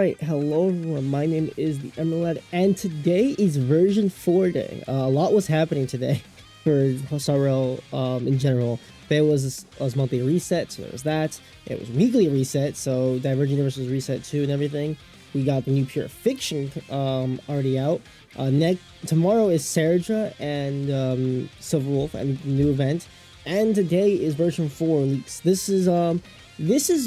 Alright, hello everyone, my name is the Emerald, and today is version 4 day. A lot was happening today for Sorrel in general. There was monthly reset, so there was that. It was weekly reset, so Divergent Universe was reset too and everything. We got the new Pure Fiction already out. Tomorrow is Serdra and Silver Wolf and the new event. And today is version 4 leaks. This is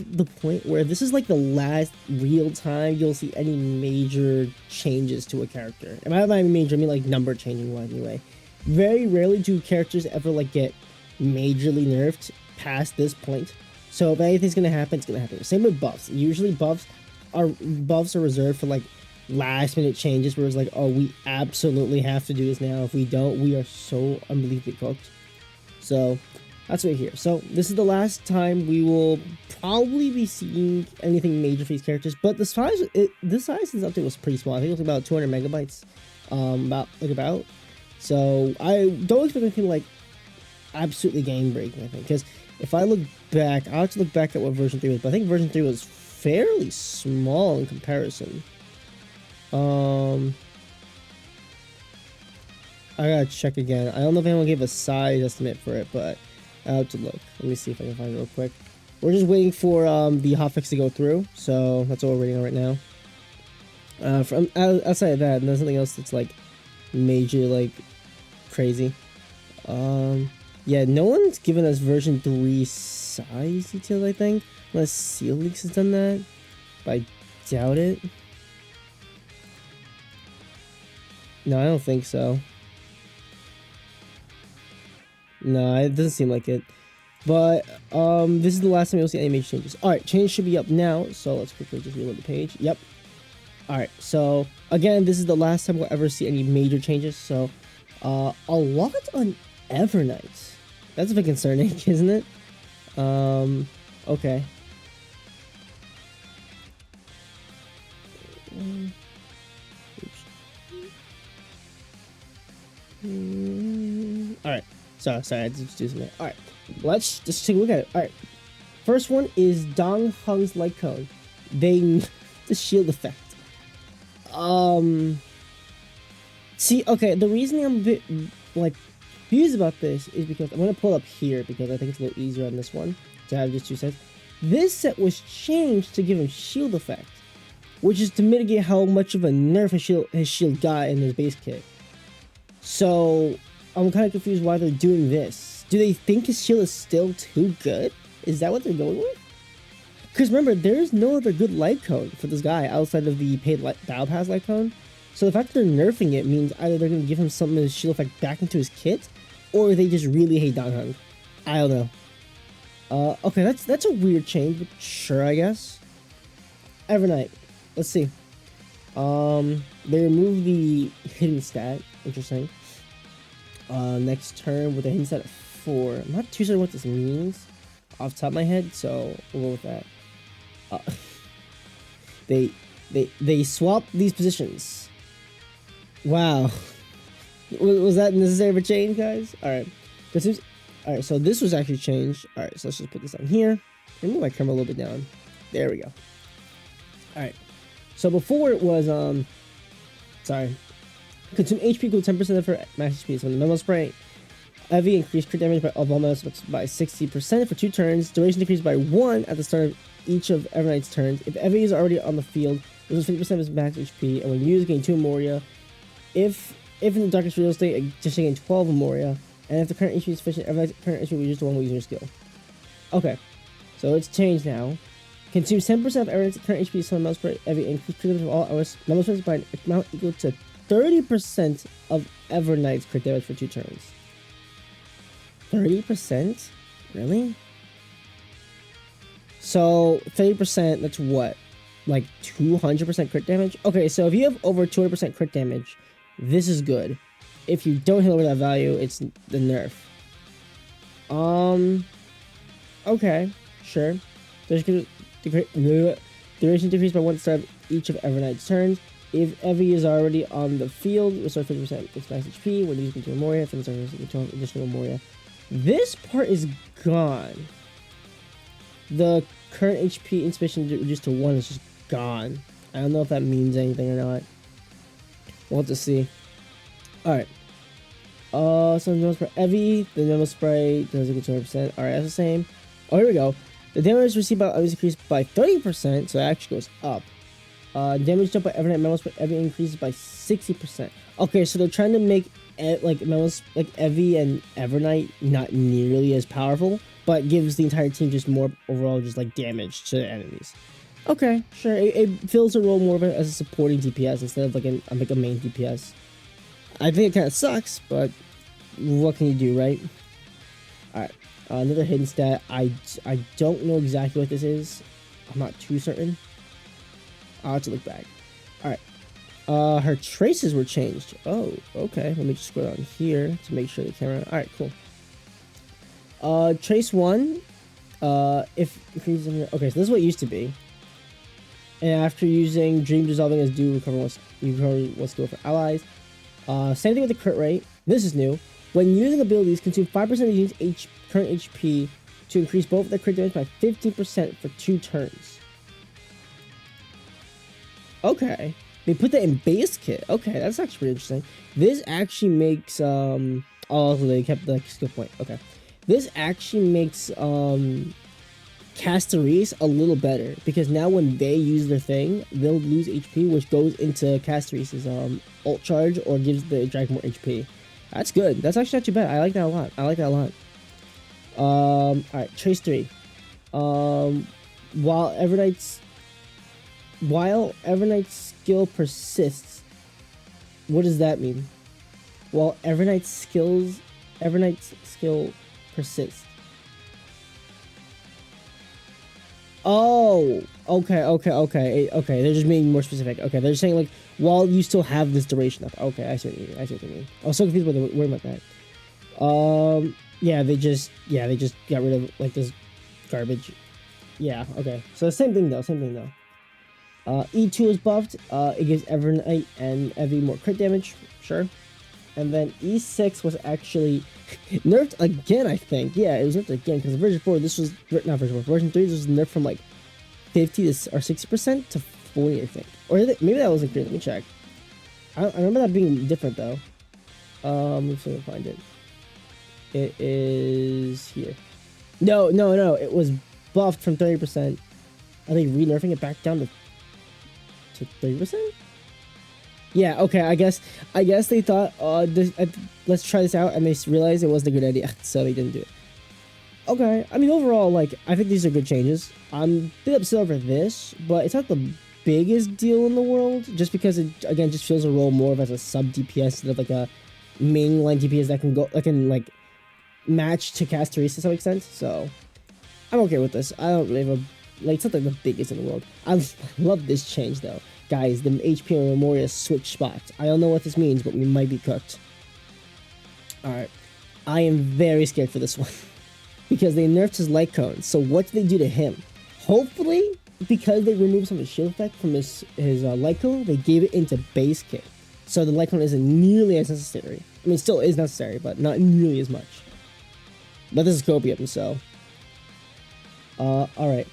the point where this is like the last real time you'll see any major changes to a character. And by major, I mean like number changing one anyway. Very rarely do characters ever like get majorly nerfed past this point. So if anything's gonna happen, it's gonna happen. Same with buffs. Usually buffs are reserved for like last minute changes where it's like, oh, we absolutely have to do this now. If we don't, we are so unbelievably cooked. So that's right here. So this is the last time we will probably be seeing anything major for these characters. But the size of this update was pretty small. I think it was about 200 megabytes. About. So I don't expect anything like absolutely game breaking. I think because if I look back, I'll have to look back at what version 3 was. But I think version 3 was fairly small in comparison. I gotta check again. I don't know if anyone gave a size estimate for it, but I'll have to look. Let me see if I can find it real quick. We're just waiting for the hotfix to go through, so that's what we're waiting on right now. From outside of that, there's nothing else that's like major, like crazy. Yeah, no one's given us version 3 size details, I think, unless Seal Leaks has done that, but I doubt it. No, I don't think so. No, it doesn't seem like it. But this is the last time you'll see any major changes. Alright, change should be up now, so let's quickly just reload the page. Yep. Alright, so again, this is the last time we'll ever see any major changes. So a lot on Evernight. That's a bit concerning, isn't it? Okay. Alright. Sorry, I had to do something. Alright, let's just take a look at it. Alright, first one is Dong Hung's Light Cone. The shield effect. See, okay, the reason I'm a bit, like, confused about this is because I'm going to pull up here because I think it's a little easier on this one to have just two sets. This set was changed to give him shield effect, which is to mitigate how much of a nerf his shield got in his base kit. So I'm kind of confused why they're doing this. Do they think his shield is still too good? Is that what they're going with? Because remember, there's no other good light cone for this guy outside of the paid Battle Pass light cone. So the fact that they're nerfing it means either they're going to give him some of his shield effect back into his kit, or they just really hate Dong Hung. I don't know. Okay, that's a weird change, but sure, I guess. Evernight. Let's see. They removed the hidden stat. Interesting. Next turn with a hidden stat of 4. I'm not too sure what this means off the top of my head, so we'll go with that. They swapped these positions. Wow. Was that necessary of a change, guys? Alright. Alright, so this was actually changed. Alright, so let's just put this on here. And move my camera a little bit down. There we go. Alright. So before it was, sorry. Consume HP equal 10% for max HP. So when the Memo Spray Heavy increased crit damage by all memos by 60% for 2 turns. Duration decreased by 1 at the start of each of Evernight's turns. If Evie is already on the field, loses 50% of his max HP, and when used, gain 2 Moria. If in the darkest real estate, just gain 12 Moria. And if the current HP is sufficient, Evernight's current HP will be used to one using your skill. Okay, so it's changed now. Consume 10% of Evernight's current HP so Memo Spray Heavy increase crit damage of all hours. Memo Sprays by an amount equal to 30% of Evernight's crit damage for 2 turns. 30%? Really? So 30%, that's what? Like 200% crit damage? Okay, so if you have over 200% crit damage, this is good. If you don't hit over that value, it's the nerf. Okay, sure. Duration decreased by 1 start of each of Evernight's turns. If Evie is already on the field, restore 50% its max HP when using to Moria, if it's additional Moria. This part is gone. The current HP insufficient reduced to 1 is just gone. I don't know if that means anything or not. We'll have to see. Alright. So the spray Evie, the normal spray does a good 20%. Alright, that's the same. Oh, here we go. The damage received by is increased by 30%, so it actually goes up. Damage jump by Evernight memo spray Evie increases by 60%. Okay, so they're trying to make like memos like Evie and Evernight not nearly as powerful, but gives the entire team just more overall just like damage to enemies. Okay, sure. It fills a role more of it as a supporting DPS instead of like a main DPS. I think it kind of sucks, but what can you do, right? Alright, another hidden stat. I don't know exactly what this is. I'm not too certain. I'll have to look back. Alright. Her traces were changed. Oh, okay. Let me just go down here to make sure the camera... Alright, cool. Trace 1. If increases... Okay, so this is what it used to be. And after using Dream Dissolving as do recover what's good for allies. Same thing with the crit rate. This is new. When using abilities, consume 5% of the unit's current HP to increase both their crit damage by 15% for 2 turns. Okay. They put that in base kit. Okay, that's actually pretty interesting. This actually makes oh, they kept the skill point. Okay. This actually makes Castaris a little better, because now when they use their thing, they'll lose HP, which goes into Castaris's ult charge or gives the dragon more HP. That's good. That's actually not too bad. I like that a lot. I like that a lot. Alright, Trace 3. While Evernight's skill persists. What does that mean? While Evernight's skill persists. Oh, okay. They're just being more specific. Okay, they're just saying like while you still have this duration up. Okay, I see what you mean. I was so confused by the word about that. Yeah, they just got rid of like this garbage. Yeah, okay. So same thing though. E2 is buffed. It gives Evernight and Evie more crit damage. Sure. And then E6 was actually nerfed again, I think. Yeah, it was nerfed again, because version 4, this was... Not version 4, version 3, this was nerfed from like 50 to, or 60% to 40, I think. Or maybe that wasn't clear, let me check. I remember that being different, though. Let's see if I can find it. It is here. No, it was buffed from 30%. Are they re-nerfing it back down to 30%? Yeah, okay, I guess they thought, let's try this out, and they realized it wasn't a good idea, so they didn't do it. Okay, I mean, overall, like, I think these are good changes. I'm a bit upset over this, but it's not the biggest deal in the world, just because it, again, just feels a role more of as a sub-DPS instead of, like, a mainline DPS that can, like, match to Castaris to some extent, so I'm okay with this. I don't really have it's not like the biggest in the world. I love this change, though. Guys, the HP and Memoria switch spots. I don't know what this means, but we might be cooked. Alright. I am very scared for this one. Because they nerfed his light cone. So what did they do to him? Hopefully, because they removed some of the shield effect from his light cone, they gave it into base kit. So the light cone isn't nearly as necessary. I mean, it still is necessary, but not nearly as much. But this is copium, so... alright.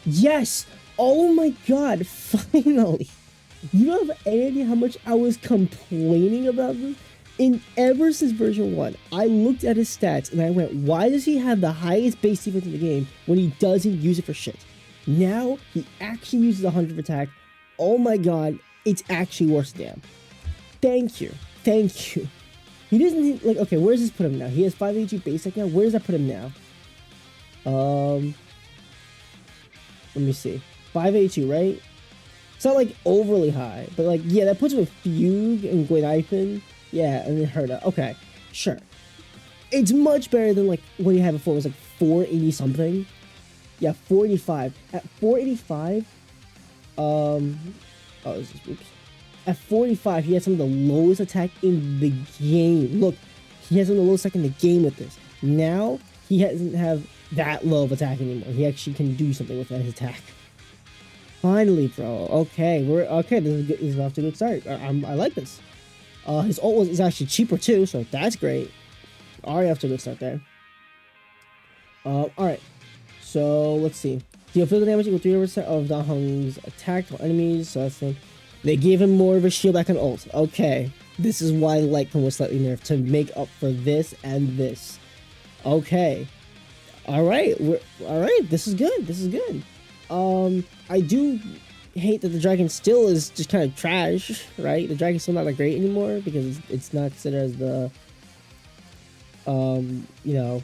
Yes! Oh my god, finally! You don't have any idea how much I was complaining about this? Ever since version 1, I looked at his stats and I went, why does he have the highest base defense in the game when he doesn't use it for shit? Now, he actually uses 100 attack. Oh my god, it's actually worse than damn. Thank you. He doesn't, like, okay, where does this put him now? He has 582 base attack now. Where does that put him now? Let me see. 582, right? It's not like overly high, but like, yeah, that puts him with Fugue and Gwydion. Yeah, and then Herda. Okay, sure. It's much better than like what you had before. It was like 480 something. Yeah, 485. At 485, oops. At 45, he has some of the lowest attack in the game. Look, he has some of the lowest attack in the game with this. Now, he doesn't have that low of attack anymore. He actually can do something with his attack. Finally, bro. Okay, this is off to a good start. I like this. His ult is actually cheaper too, so that's great. Already off to a good start there. Alright. So let's see. Deal physical damage equal 3% of Dan Heng's attack to enemies. So that's the They gave him more of a shield that can ult. Okay. This is why Light Cone was slightly nerfed, to make up for this and this. Okay. Alright. Alright. This is good. This is good. I do hate that the dragon still is just kind of trash, right? The dragon's still not that great anymore because it's not considered as the you know,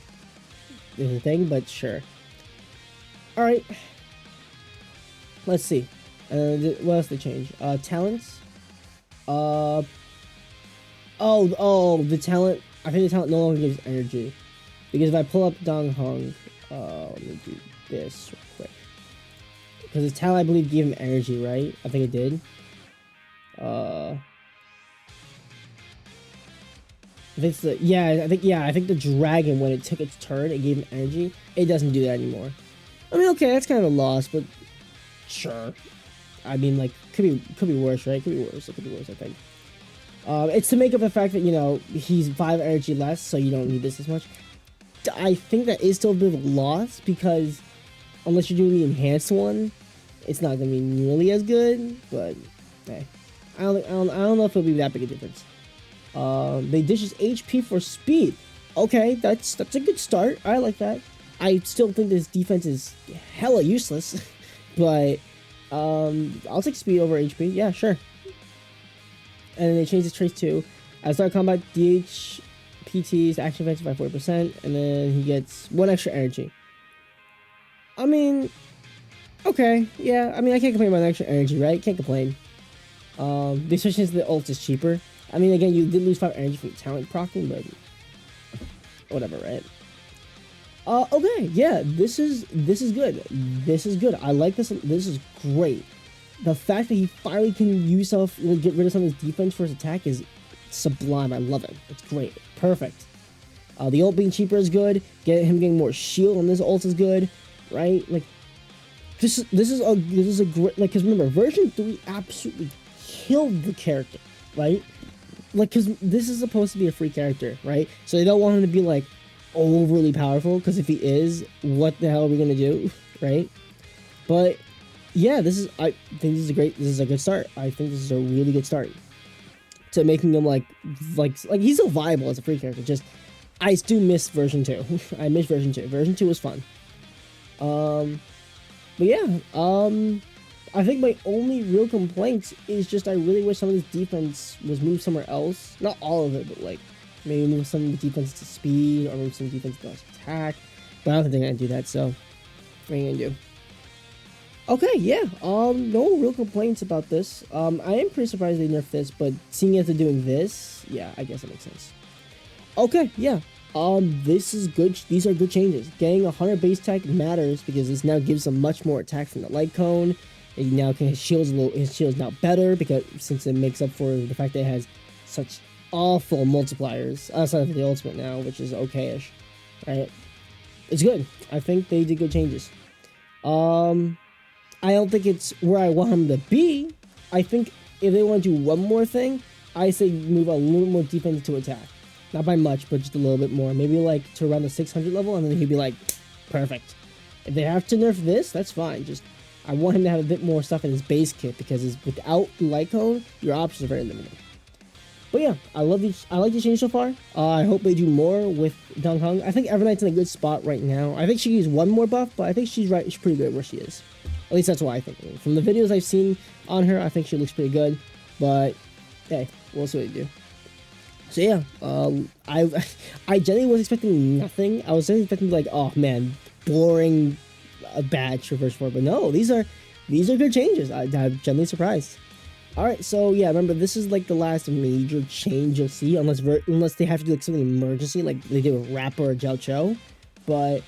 the thing, but sure. Alright. Let's see. What else they changed? Talents. Oh, the talent. I think the talent no longer gives energy. Because if I pull up Dan Heng, let me do this real quick. Because his talent, I believe, gave him energy, right? I think it did. If it's the I think the dragon, when it took its turn, it gave him energy. It doesn't do that anymore. I mean, okay, that's kind of a loss, but sure. I mean, like, could be worse, right? Could be worse. It could be worse, I think. It's to make up the fact that, you know, he's 5 energy less, so you don't need this as much. I think that is still a bit of a loss, because unless you're doing the enhanced one, it's not going to be nearly as good, but hey. I don't know if it'll be that big a difference. They dishes HP for speed. Okay, that's a good start. I like that. I still think this defense is hella useless, but I'll take speed over HP. Yeah, sure. And they changed his traits too. At start combat, DH PT's action defense by 40%, and then he gets 1 extra energy. I mean, okay, yeah. I mean, I can't complain about extra energy, right? Can't complain. They switched into the ult is cheaper. I mean, again, you did lose 5 energy from talent proccing, but whatever, right? Okay, yeah, this is good. This is good. I like this. This is great. The fact that he finally can get rid of some of his defense for his attack is sublime. I love it. It's great. Perfect. The ult being cheaper is good. Him getting more shield on this ult is good, right? Like, this is a great, like, because remember, version 3 absolutely killed the character, right? Like, because this is supposed to be a free character, right? So they don't want him to be, like, overly powerful, because if he is, what the hell are we gonna do, right? But yeah, I think this is a good start. I think this is a really good start to making him like he's still viable as a free character. Just I still miss version 2. I miss version 2. Version 2 was fun. But yeah, I think my only real complaint is just I really wish some of this defense was moved somewhere else. Not all of it, but like maybe move some of the defense to speed or move some defense to attack. But I don't think they're gonna do that, so what are you gonna do? Okay, yeah, no real complaints about this. I am pretty surprised they nerfed this, but seeing as they're doing this, yeah, I guess it makes sense. Okay, yeah, this is good. These are good changes. Getting 100 base attack matters because this now gives him much more attack from the light cone. And now his shield's now better because since it makes up for the fact that it has such awful multipliers outside of the ultimate now, which is okay-ish, right? It's good. I think they did good changes. I don't think it's where I want him to be. I think if they want to do one more thing, I say move a little more defense to attack. Not by much, but just a little bit more. Maybe like to around the 600 level, and then he'd be like, perfect. If they have to nerf this, that's fine. Just I want him to have a bit more stuff in his base kit because without light cone, your options are very limited. But yeah, I like the change so far. I hope they do more with Dan Heng. I think Everknight's in a good spot right now. I think she needs one more buff, but I think she's pretty good where she is. At least that's what I think. From the videos I've seen on her, I think she looks pretty good. But hey, we'll see what they do. So yeah, I genuinely was expecting nothing. I was expecting like, oh man, boring batch for version 4. But no, these are good changes. I'm genuinely surprised. Alright, so yeah, remember, this is like the last major change you'll see, unless they have to do like something emergency, like they did with Rapper or Jiao Cho. But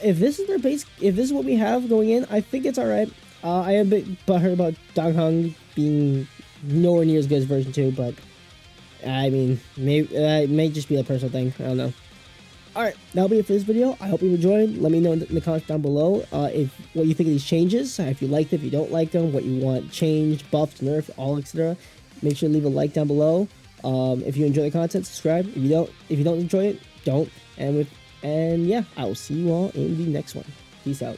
if this is their base, if this is what we have going in, I think it's alright. I am a bit butthurt about Dan Heng being nowhere near as good as version 2, but I mean, maybe it may just be a personal thing. I don't know. Alright, that'll be it for this video. I hope you enjoyed. Let me know in the comments down below what you think of these changes. If you liked it, if you don't like them, what you want changed, buffed, nerfed, all etc. Make sure to leave a like down below. If you enjoy the content, subscribe. If you don't enjoy it, don't. And yeah, I will see you all in the next one. Peace out.